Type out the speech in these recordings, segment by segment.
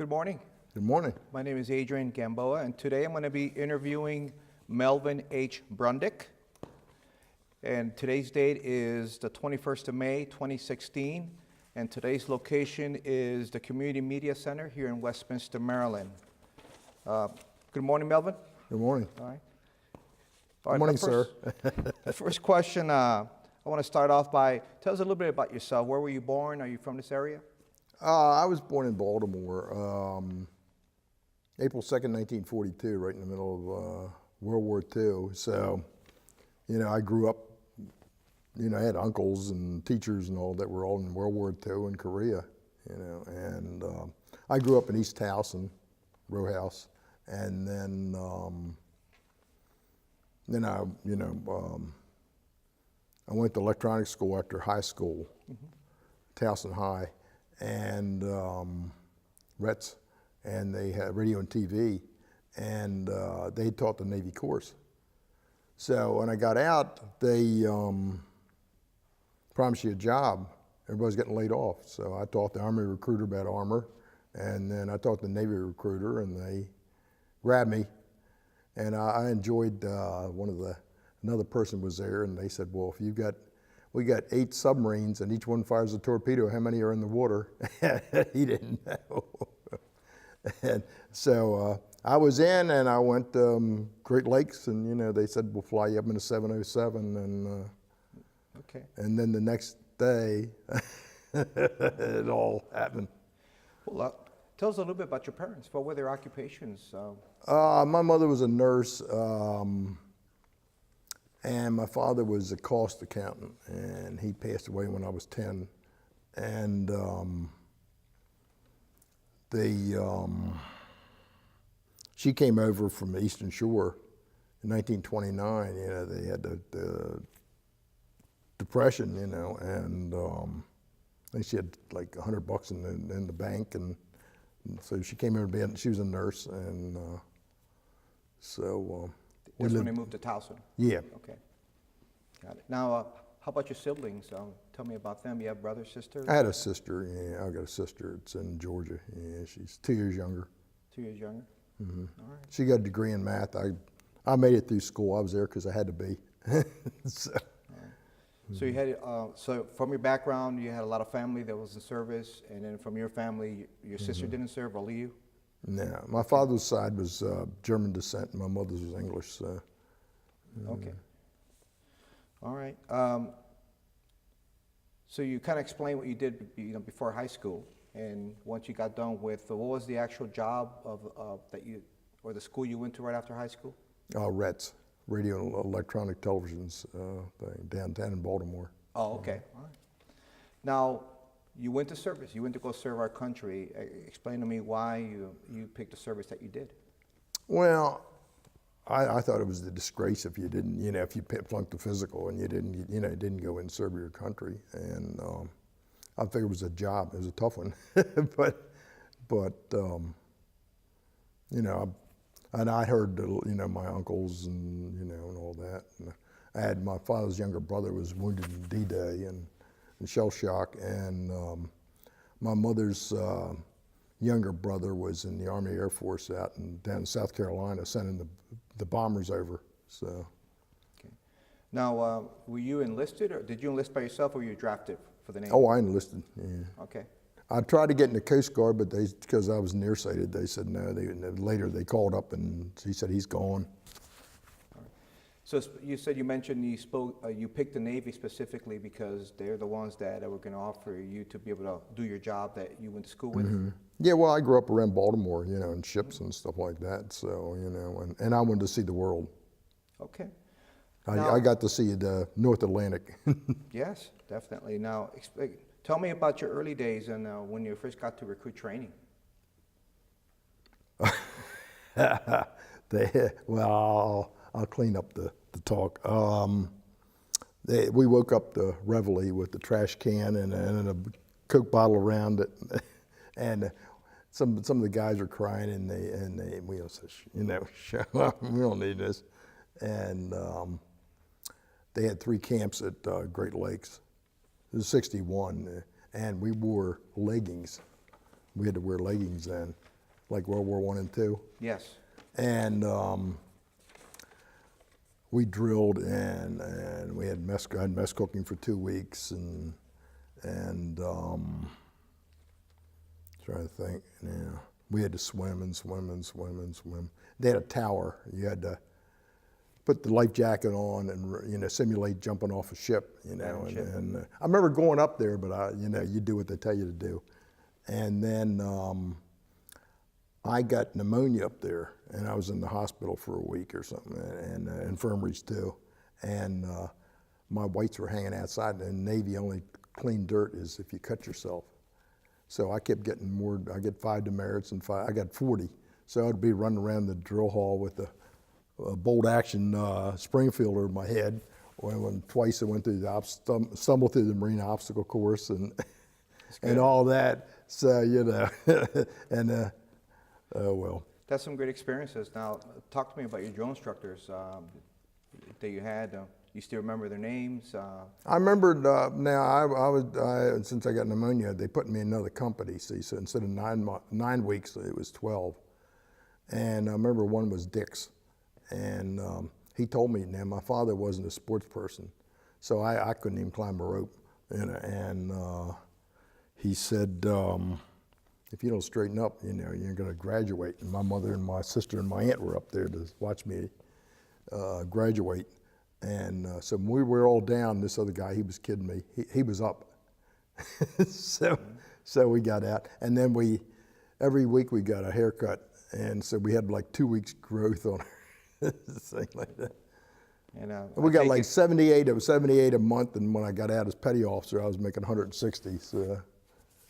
Good morning. Good morning. My name is Adrian Gamboa, and today I'm going to be interviewing Melvin H. Brundick. And today's date is the 21st of May, 2016, and today's location is the Community Media Center here in Westminster, Maryland. Good morning, Melvin. Good morning. All right. Good morning, sir. The first question, I want to start off by, tell us a little bit about yourself. Where were you born? Are you from this area? I was born in Baltimore, April 2nd, 1942, right in the middle of World War II. So, I grew up, I had uncles and teachers and all that were all in World War II in Korea, and I grew up in East Towson, row house, and then I went to electronics school after high school, Towson High, and Retz, and they had radio and TV, and they taught the Navy course. So when I got out, they promised you a job. Everybody's getting laid off. So I taught the Army recruiter about armor, and then I taught the Navy recruiter, and they grabbed me. And I enjoyed another person was there, and they said, well, if we got 8 submarines and each one fires a torpedo, how many are in the water? He didn't know. And so I was in, and I went Great Lakes, and they said, we'll fly you up in a 707, and Okay. And then the next day, it all happened. Well, tell us a little bit about your parents. What were their occupations? My mother was a nurse, and my father was a cost accountant, and he passed away when I was 10. And she came over from the Eastern Shore in 1929. They had the Depression, and I think she had like $100 in the bank, and so she came over to bed. She was a nurse, and so That's when they moved to Towson? Yeah. Okay, got it. Now, how about your siblings? Tell me about them. You have brothers, sisters? I had a sister. Yeah, I got a sister. It's in Georgia. Yeah, she's 2 years younger. 2 years younger? Mm-hmm. All right. She got a degree in math. I made it through school. I was there because I had to be. So. So you had, so from your background, you had a lot of family that was in service, and then from your family, your sister didn't serve, only you? No, my father's side was German descent, and my mother's was English. So. Okay. All right. So you kind of explained what you did, before high school, and once you got done with, what was the actual job or the school you went to right after high school? Retz, radio and electronic televisions thing, downtown in Baltimore. Oh, okay. All right. Now, you went to service. You went to go serve our country. Explain to me why you picked the service that you did. Well, I thought it was a disgrace if you didn't, if you flunked the physical and you didn't go and serve your country. And I figured it was a job. It was a tough one, but and I heard, my uncles and all that. And I had my father's younger brother was wounded in D-Day and shell shock, and my mother's younger brother was in the Army Air Force down in South Carolina, sending the bombers over. So. Okay. Now, were you enlisted, or did you enlist by yourself, or were you drafted for the Navy? Oh, I enlisted. Yeah. Okay. I tried to get in the Coast Guard, but because I was nearsighted, they said no. Later they called up and he said he's gone. All right. So you mentioned you picked the Navy specifically because they're the ones that were going to offer you to be able to do your job that you went to school with. Mm-hmm. Yeah, well, I grew up around Baltimore, in ships and stuff like that. So and I wanted to see the world. Okay. I got to see the North Atlantic. Yes, definitely. Now, tell me about your early days and when you first got to recruit training. Well, I'll clean up the talk. We woke up the reveille with the trash can and a Coke bottle around it, and some of the guys were crying, and we all said, shut up, we don't need this. And they had 3 camps at Great Lakes. It was 61, and we wore leggings. We had to wear leggings then. like World War I and II. Yes. And we drilled and we had mess cooking for 2 weeks and trying to think. Yeah, we had to swim and swim and swim and swim. They had a tower. You had to put the life jacket on and simulate jumping off a ship. And I remember going up there, but you do what they tell you to do. And then I got pneumonia up there, and I was in the hospital for a week or something, and infirmaries too. And my whites were hanging outside, and in the Navy, only clean dirt is if you cut yourself. So I kept getting more. I get 5 demerits and 5. I got 40. So I'd be running around the drill hall with a bolt action Springfielder in my head. When twice I went through stumbled through the Marine obstacle course and all that. So and oh well. That's some great experiences. Now, talk to me about your drill instructors that you had. You still remember their names? I remembered. Now, since I got pneumonia, they put me in another company. See, so instead of 9 weeks, it was 12. And I remember one was Dick's, and he told me. Now, my father wasn't a sports person, so I couldn't even climb a rope. And he said, if you don't straighten up, you're going to graduate. And my mother and my sister and my aunt were up there to watch me graduate. And so when we were all down, this other guy, he was kidding me. He was up. So we got out. And then every week we got a haircut. And so we had like 2 weeks growth on our thing like that. And we got like 78 a month. And when I got out as petty officer, I was making 160. So.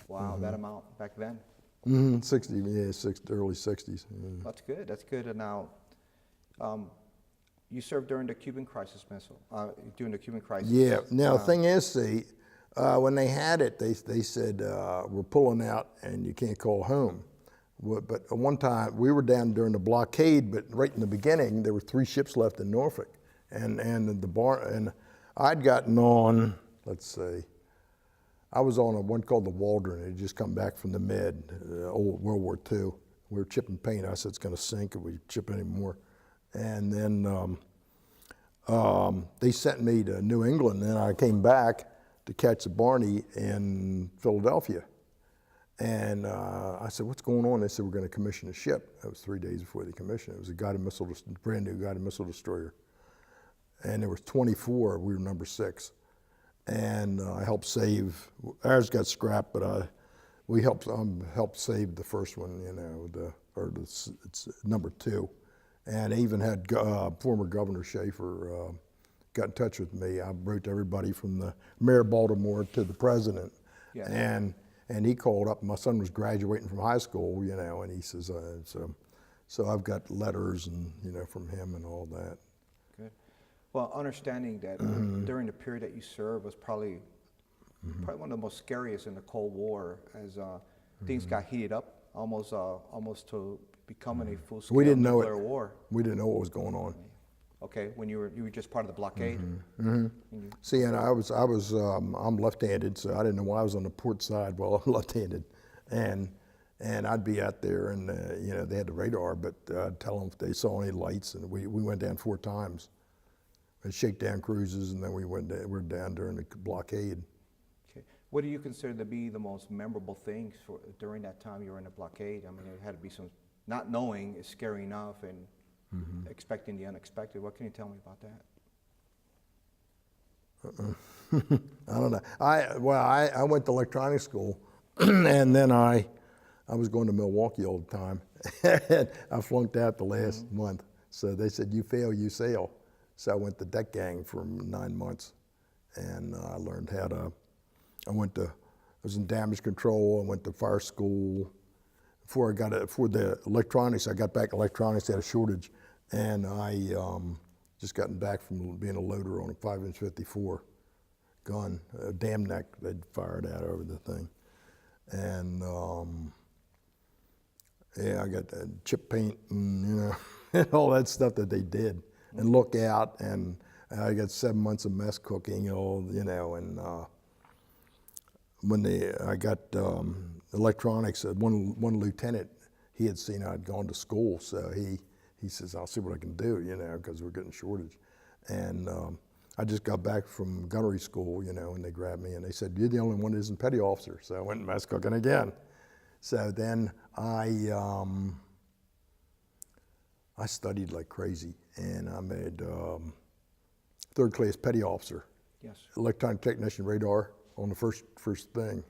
Wow, that amount back then? 60, yeah, early 60s. Yeah. That's good. That's good. And now, you served during the Cuban crisis during the Cuban crisis. Yeah. Now, the thing is, see, when they had it, they said, we're pulling out and you can't call home. But one time, we were down during the blockade, but right in the beginning, there were 3 ships left in Norfolk. And I'd gotten on, let's see, I was on one called the Waldron. It had just come back from the Med, old World War II. We were chipping paint. I said, it's going to sink if we chip any more. And then they sent me to New England, and I came back to catch the Barney in Philadelphia. And I said, what's going on? They said, we're going to commission a ship. That was 3 days before they commissioned it. It was a brand new guided missile destroyer. And there was 24. We were number 6. And I helped save. Ours got scrapped, but we helped save the first one. It's number 2. And I even had former Governor Schaefer got in touch with me. I wrote to everybody from the mayor of Baltimore to the president. Yeah. And he called up. My son was graduating from high school, and he says, so I've got letters and from him and all that. Good. Well, understanding that during the period that you served was probably one of the most scariest in the Cold War, as things got heated up almost to becoming a full-scale nuclear war. We didn't know what was going on. Okay, when you were just part of the blockade. See, and I'm left-handed, so I didn't know why I was on the port side while I'm left-handed, and I'd be out there, and they had the radar, but I'd tell them if they saw any lights, and we went down 4 times. We shakedown cruises, and then we're down during the blockade. Okay, what do you consider to be the most memorable things during that time you were in the blockade? I mean, there had to be some. Not knowing is scary enough, and expecting the unexpected. What can you tell me about that? I don't know. I went to electronics school, and then I was going to Milwaukee all the time. I flunked out the last month, so they said, "You fail, you sail." So I went to deck gang for 9 months, and I learned how to. I was in damage control. I went to fire school. For the electronics, I got back electronics, had a shortage, and I just gotten back from being a loader on a 5-inch 54 gun, a dam neck they'd fired out over the thing. And I got chip paint and, and all that stuff that they did, and lookout, and I got 7 months of mess cooking, and when I got electronics, one lieutenant, he had seen I'd gone to school, so he says, I'll see what I can do, you know, because we're getting shortage. And I just got back from gunnery school, you know, and they grabbed me and they said, you're the only one that isn't petty officer. So I went and mess cooking again. So then I studied like crazy, and I made third class petty officer. Yes. Electronic technician radar on the first thing.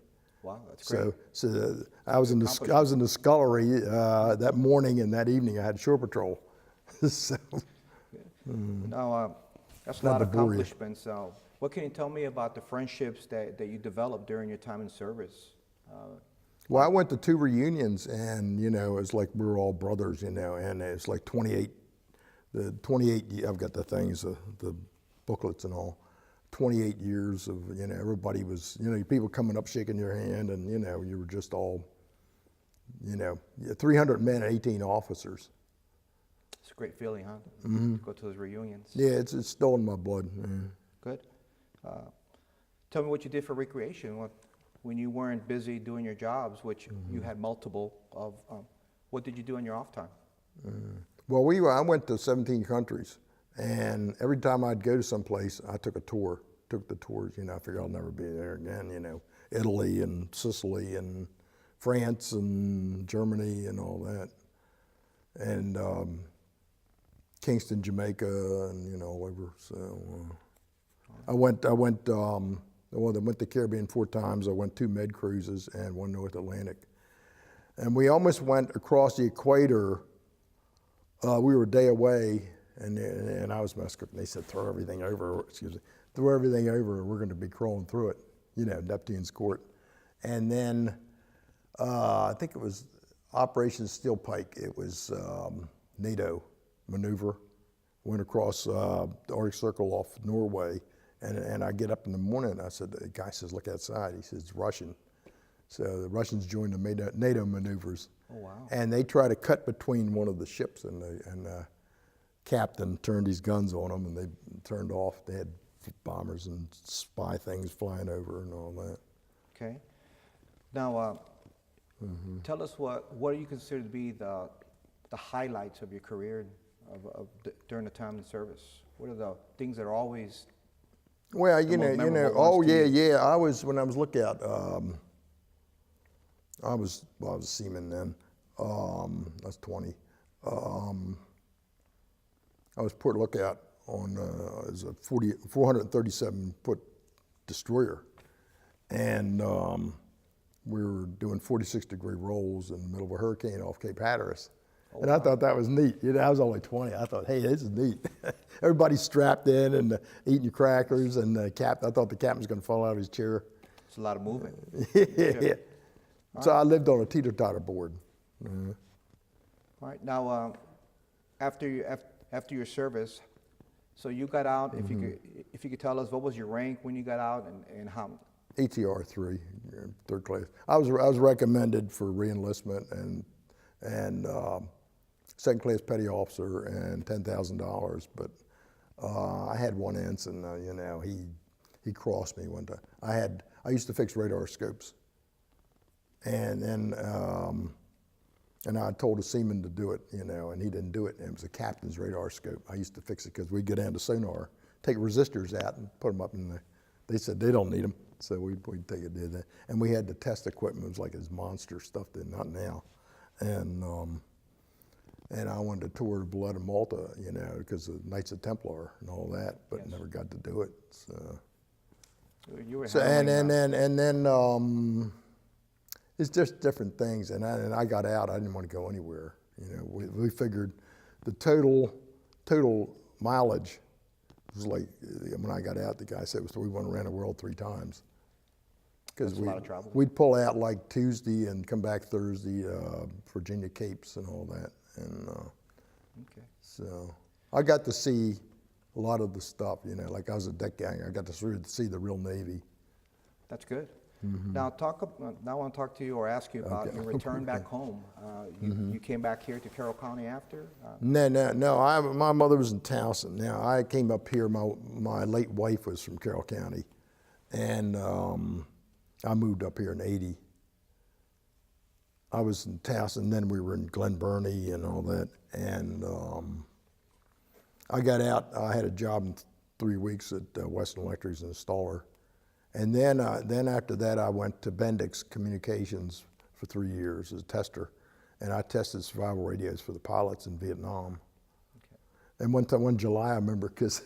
Wow, that's great. So I was in the scullery that morning, and that evening I had shore patrol. So, Now, that's a lot of accomplishments. So, what can you tell me about the friendships that you developed during your time in service? Well, I went to 2 reunions, and you know, it's like we were all brothers, you know, and it's like 28. I've got the things, the booklets and all. 28 years of, you know, everybody was, you know, people coming up shaking your hand, and you know, you were just all, you know, 300 men and 18 officers. It's a great feeling, huh? To go to those reunions. Yeah, it's still in my blood. Yeah. Good. Tell me what you did for recreation when you weren't busy doing your jobs, which you had multiple of. What did you do in your off time? Well, I went to 17 countries, and every time I'd go to some place, I took a tour. Took the tours, you know. I figured I'll never be there again. You know, Italy and Sicily and France and Germany and all that, and Kingston, Jamaica, and you know, all over. So I went to Caribbean 4 times. I went 2 med cruises and 1 North Atlantic, and we almost went across the equator. We were a day away, and I was mess cooking. They said, throw everything over. Throw everything over. We're going to be crawling through it. You know, Neptune's Court, and then I think it was Operation Steel Pike. It was NATO maneuver. Went across the Arctic Circle off Norway, and I get up in the morning. And I said, the guy says, look outside. He says, it's Russian. So the Russians joined the NATO maneuvers. Oh, wow. And they tried to cut between one of the ships, and the captain turned his guns on them, and they turned off. They had bombers and spy things flying over and all that. Okay. Now, tell us what do you consider to be the highlights of your career during the time in service? What are the things that are always well, you know. Oh yeah. I was lookout. I was a seaman then. I was 20. I was port lookout on as a 437-foot destroyer, and we were doing 46-degree rolls in the middle of a hurricane off Cape Hatteras. And I thought that was neat. You know, I was only 20. I thought, hey, this is neat. Everybody's strapped in and eating crackers, and I thought the captain was going to fall out of his chair. It's a lot of movement. Yeah. So I lived on a teeter-totter board. All right. Now, after your service, so you got out. If you could tell us what was your rank when you got out and how. ATR 3, 3rd class. I was recommended for reenlistment and 2nd class petty officer and $10,000, but I had one ensign. You know, he crossed me one time. I used to fix radar scopes, and then I told a seaman to do it, you know, and he didn't do it. And it was a captain's radar scope. I used to fix it because we'd go down to sonar, take resistors out, and put them up in the. They said they don't need them, so we'd take it, did that. And we had the test equipment. It was like this monster stuff that not now. And I wanted to tour the Blood of Malta, you know, because of Knights of Templar and all that, but yes. Never got to do it. So you were and then it's just different things. And I got out. I didn't want to go anywhere. You know, we figured the total mileage was like when I got out. The guy said we went around the world 3 times. Because we'd pull out like Tuesday and come back Thursday, Virginia Capes and all that, and okay. So I got to see a lot of the stuff. You know, like I was a deck gang. I got to see the real Navy. That's good. Now I want to talk to you or ask you about your return back home. You came back here to Carroll County after? No. My mother was in Towson. Now I came up here. My late wife was from Carroll County, and I moved up here in '80. I was in Towson, and then we were in Glen Burnie and all that. And I got out. I had a job in 3 weeks at Western Electric as an installer. And then after that, I went to Bendix Communications for 3 years as a tester. And I tested survival radios for the pilots in Vietnam. Okay. And one July, I remember, because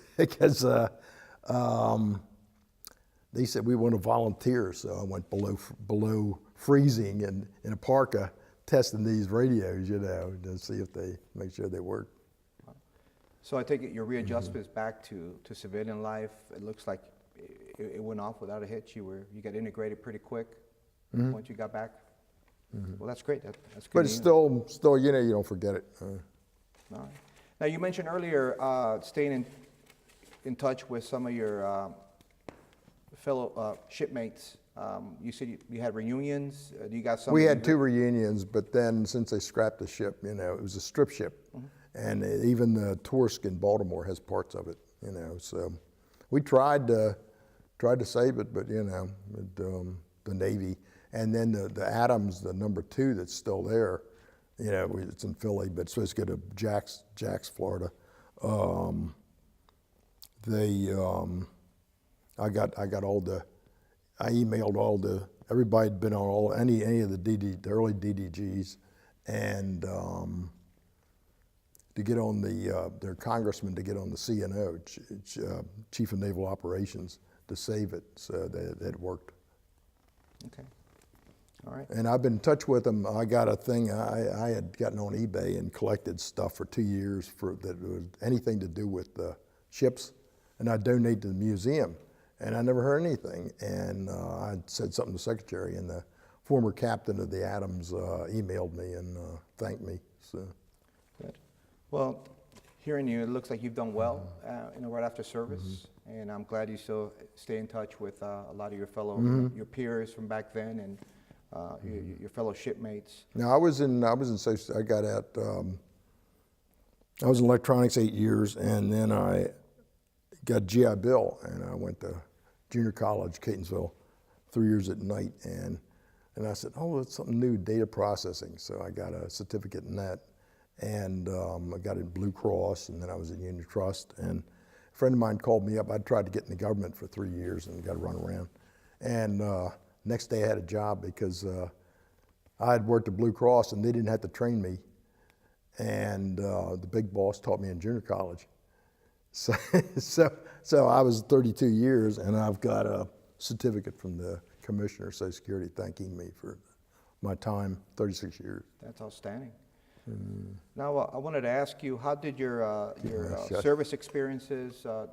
they said we want to volunteer, so I went below freezing and in a parka testing these radios, you know, to see if they make sure they work. So I take it your readjustments back to civilian life. It looks like it went off without a hitch. You got integrated pretty quick once you got back. Well, that's great. That's good. But it's still, you know, you don't forget it. All right. Now you mentioned earlier staying in touch with some of your fellow shipmates. You said you had reunions. Do you got some? We had 2 reunions, but then since they scrapped the ship, you know, it was a strip ship, and even the Torsk in Baltimore has parts of it, you know. So we tried to save it, but you know, the Navy, and then the Adams, the number 2 that's still there, you know, it's in Philly, but it's supposed to go to Jax, Florida. I emailed everybody had been on any of the early DDGs, and to get on their congressman to get on the CNO, Chief of Naval Operations, to save it, so that worked. Okay. All right. And I've been in touch with them. I got a thing. I had gotten on eBay and collected stuff for 2 years that was anything to do with the ships, and I donated to the museum. And I never heard anything. And I said something to the secretary, and the former captain of the Adams emailed me and thanked me. So. Good. Well, hearing you, it looks like you've done well, right after service. And I'm glad you still stay in touch with a lot of your fellow, your peers from back then, and your fellow shipmates. Now I was in I got out. I was in electronics 8 years, and then I got GI Bill, and I went to junior college, Catonsville, 3 years at night, and I said, oh, it's something new, data processing. So I got a certificate in that, and I got in Blue Cross, and then I was at Union Trust, and a friend of mine called me up. I'd tried to get in the government for 3 years and got to run around, and next day I had a job because I had worked at Blue Cross, and they didn't have to train me, and the big boss taught me in junior college. So I was 32 years, and I've got a certificate from the Commissioner of Social Security thanking me for my time, 36 years. That's outstanding. Now, I wanted to ask you, how did your service experiences, how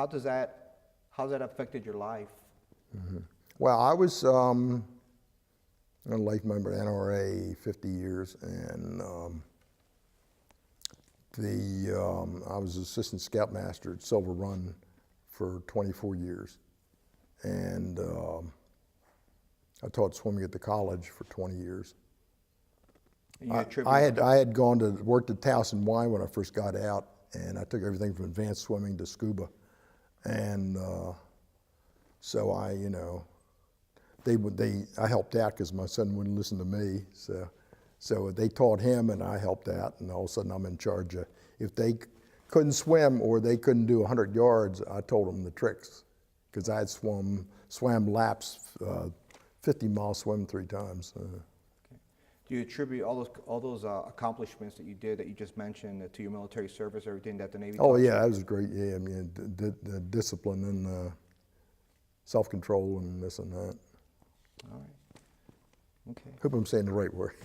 that affected your life? Well, I was a life member of NRA 50 years, and I was assistant scoutmaster at Silver Run for 24 years, and I taught swimming at the college for 20 years. I had gone to worked at Towson Y when I first got out, and I took everything from advanced swimming to scuba, and so I helped out because my son wouldn't listen to me, so they taught him, and I helped out, and all of a sudden I'm in charge of, if they couldn't swim or they couldn't do 100 yards, I told them the tricks, because I had swam laps, 50-mile swim 3 times. Okay. Do you attribute all those accomplishments that you did, that you just mentioned, to your military service, everything that the Navy taught you? Yeah, that was great. Yeah, I mean, the discipline and self-control and this and that. All right. Okay. Hope I'm saying the right word.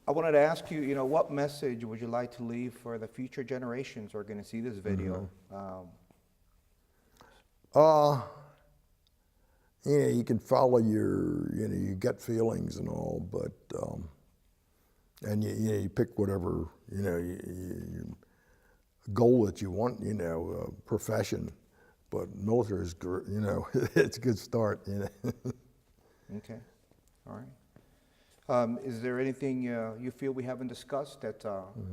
I wanted to ask you, what message would you like to leave for the future generations who are going to see this video? You can follow your gut feelings and all, but and you pick whatever your goal that you want, profession. But military is, it's a good start. Okay, all right. Is there anything you feel we haven't discussed that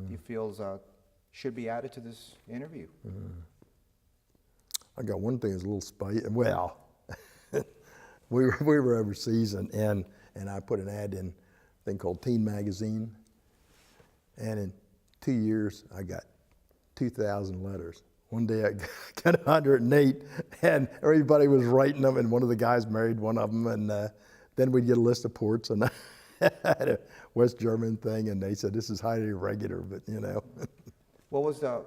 you feel should be added to this interview? I got one thing that's a little spicy. Well, we were overseas, and I put an ad in thing called Teen Magazine. And in 2 years, I got 2,000 letters. One day I got 108, and everybody was writing them, and one of the guys married one of them, and then we'd get a list of ports, and I had a West German thing, and they said, this is highly irregular, but you know. What was the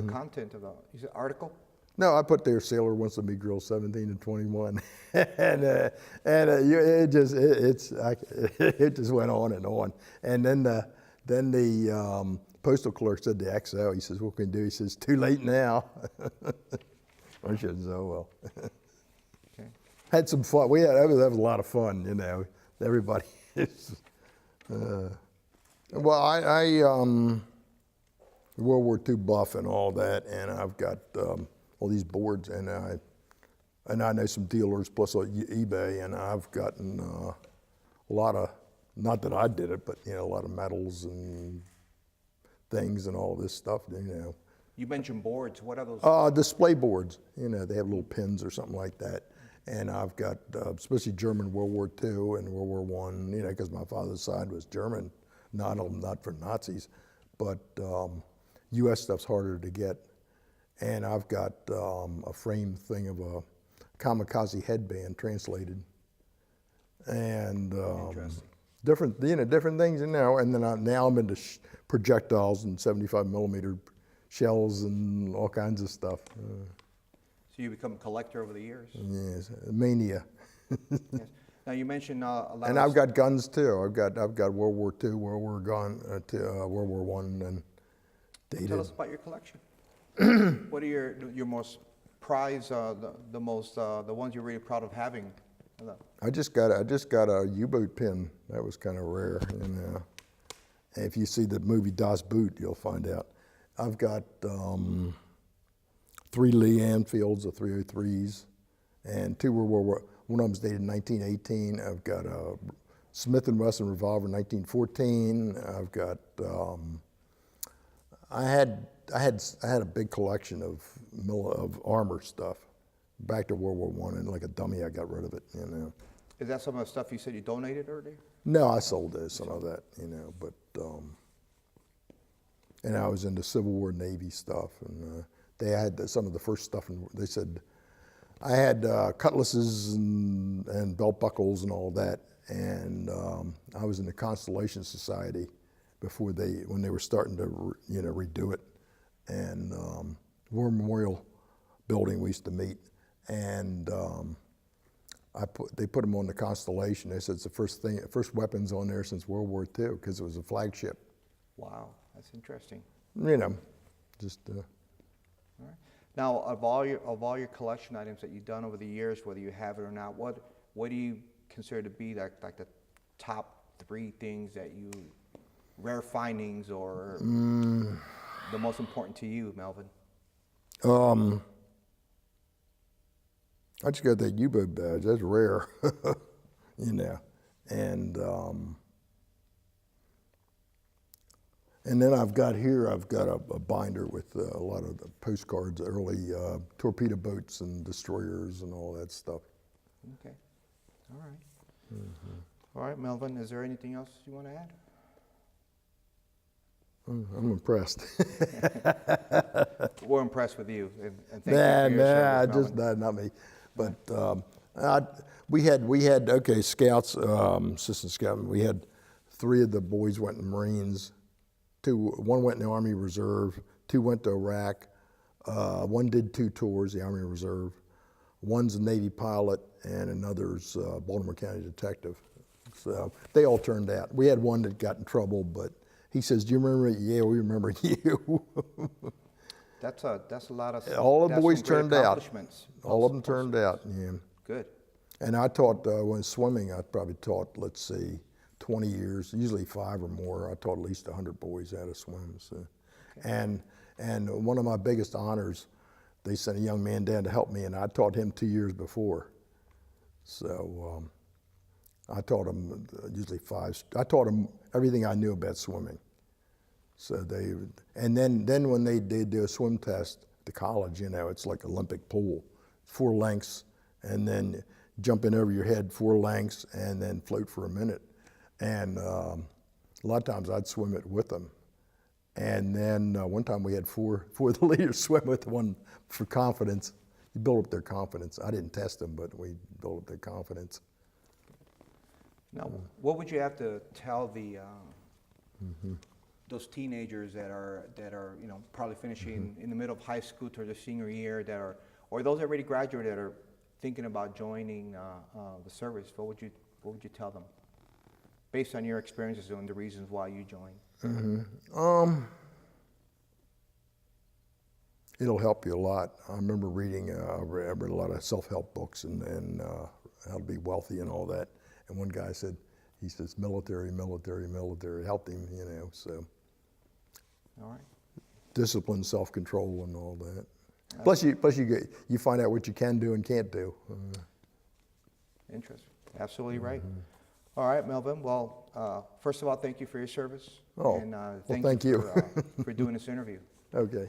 content of the article? No, I put there, sailor wants to meet girls 17 and 21, and it just went on and on. And then the postal clerk said to XO, he says, what can we do? He says, too late now. I said, oh well. Okay. Had some fun. That was a lot of fun, you know. Everybody is. Well, I World War II buff and all that, and I've got all these boards, and I know some dealers plus eBay, and I've gotten a lot of, not that I did it, but you know, a lot of medals and things and all this stuff, you know. You mentioned boards. What are those? Display boards. You know, they have little pins or something like that. And I've got, especially German World War II and World War I, you know, because my father's side was German, not for Nazis, but U.S. stuff's harder to get. And I've got a framed thing of a kamikaze headband translated. And different things, you know. And then now I'm into projectiles and 75 millimeter shells and all kinds of stuff. So you become a collector over the years? Yes, mania. Yes. Now you mentioned a lot. And I've got guns too. I've got World War II, World War World War I, and dated. Tell us about your collection. What are your most prized, the ones you're really proud of having? I just got a U-boat pin. That was kind of rare. And if you see the movie Das Boot, you'll find out. I've got 3 Lee Anfields, the 303s, and 2 World War. One of them's dated 1918. I've got a Smith & Wesson revolver, 1914. I've got. I had a big collection of armor stuff, back to World War I, and like a dummy, I got rid of it. You know. Is that some of the stuff you said you donated earlier? No, I sold some of that. You know, but. And I was into Civil War Navy stuff, and they had some of the first stuff, and they said, I had cutlasses and belt buckles and all that, and I was in the Constellation Society when they were starting to redo it, and War Memorial Building we used to meet, and they put them on the Constellation. They said it's the first weapons on there since World War II because it was a flagship. Wow. That's interesting. You know, just. All right. Now, of all your collection items that you've done over the years, whether you have it or not, what do you consider to be like the top 3 things that rare findings or the most important to you, Melvin? I just got that U-boat badge. That's rare, you know, and. And then I've got a binder with a lot of the postcards, early torpedo boats and destroyers and all that stuff. Okay. All right. Mm-hmm. All right, Melvin, is there anything else you want to add? I'm impressed. We're impressed with you, and thank you for your service, Melvin. Not me. But we had scouts, assistant scout. We had 3 of the boys went in the Marines. 1 went in the Army Reserve, 2 went to Iraq, 1 did 2 tours, the Army Reserve. 1's a Navy pilot, and another's a Baltimore County detective. So they all turned out. We had 1 that got in trouble, but he says, "Do you remember me?" "Yeah, we remember you." That's a lot of. All the boys turned out. All of them turned out. Yeah. Good. And I taught when swimming. I probably taught, let's see, 20 years, usually 5 or more. I taught at least 100 boys how to swim. So. Okay. And one of my biggest honors, they sent a young man down to help me, and I taught him 2 years before. So I taught him usually 5. I taught him everything I knew about swimming. So then when they do a swim test at the college, you know, it's like Olympic pool, 4 lengths, and then jump in over your head 4 lengths, and then float for a minute. And a lot of times I'd swim it with them. And then one time we had four of the leaders swim with one for confidence. You build up their confidence. I didn't test them, but we built up their confidence. Now, what would you have to tell the those teenagers that are probably finishing in the middle of high school to their senior year or those already graduated that are thinking about joining the service? What would you tell them based on your experiences and the reasons why you joined? It'll help you a lot. I remember reading, I read a lot of self-help books and how to be wealthy and all that. And one guy said, he says, military, military, military, helped him, so. All right. Discipline, self-control, and all that. Plus you find out what you can do and can't do. Interesting. Absolutely right. All right, Melvin. Well, first of all, thank you for your service. Oh, and thank you. for doing this interview. Okay.